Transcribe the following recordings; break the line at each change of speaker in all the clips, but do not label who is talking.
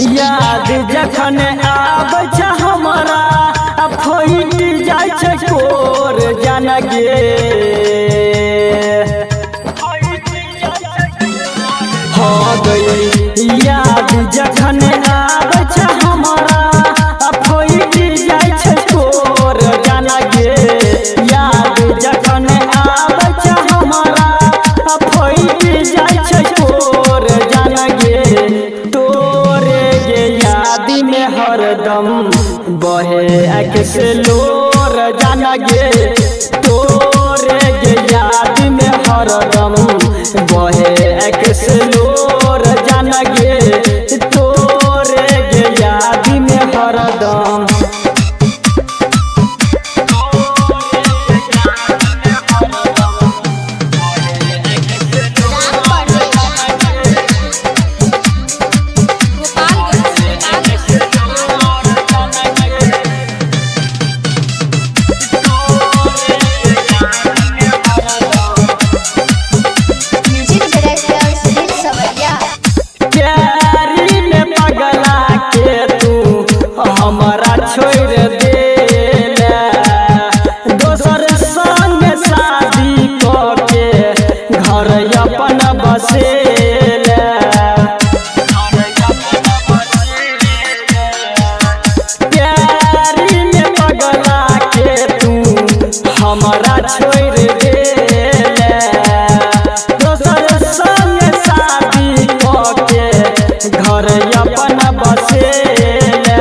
याद जखन आबै छ हमरा फैट जाइ छै कोर जान गे। हो गई याद जखन आबै छ हमरा फैट जाइ छै कोर जान गे। याद जखन आबै छ हमरा फैट जाइ छै कोर जान गे। तोरे गे याद में हरदम बहे आँख से लोर जान गे। तोरे गे याद में हरदम बहे आँख से लोर जान गे। तोरे गे याद में हरदम हमरा छोड़ देला दोसर संग शादी करके घर अपन बसेला। प्यारी में पगला के तू हमरा छोड़ देला दोसर संग शादी करके घर अपन बसेला।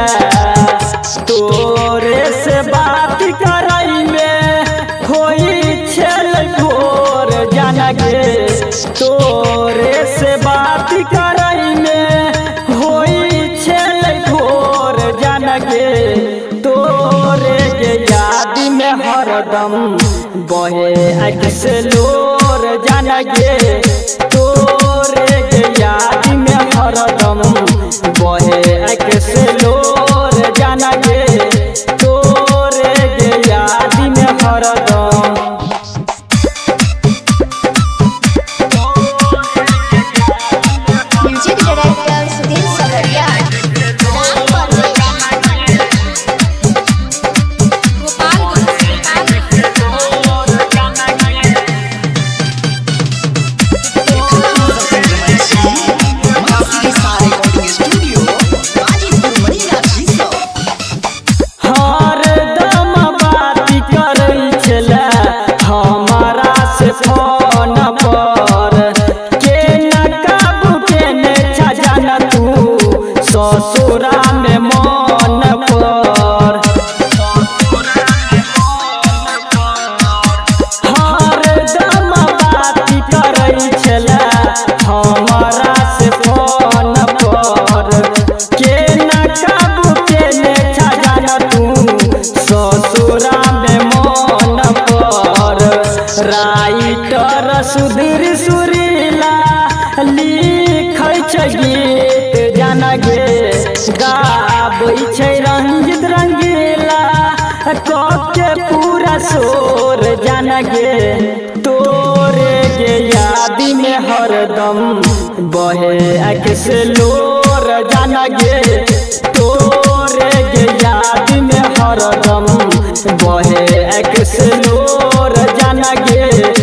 तोरे से बात करई में होई छल घोर जान गे। तोरे से बात करई में होई छल घोर जान गे। तोरे के याद में हरदम बहे आँख से लोर जान गे। तोरे के याद में हरदम बहे आँख से लोर जान गे। तोरे गे याद में हरदम
म्यूजिक डायरेक्टर सुधीर सवरिया।
हरदम बात करै छला हमरा से फोन पर के न काबू के ने छजान तू ससुरा में मन पर। हरदम बात करै छला हमरा से फोन पर के न काबू के ने छजान तू ससुरा में मन पर। राइटर सुधीर सुरीला लिखै छै गीत जान गे। गाबै छै रंजित रंगीला के पूरा शोर जान गे। तोरे गे याद में हरदम बहे आँख से लोर जान गे। तोरे गे याद में हरदम बहे आँख से लोर जान गे।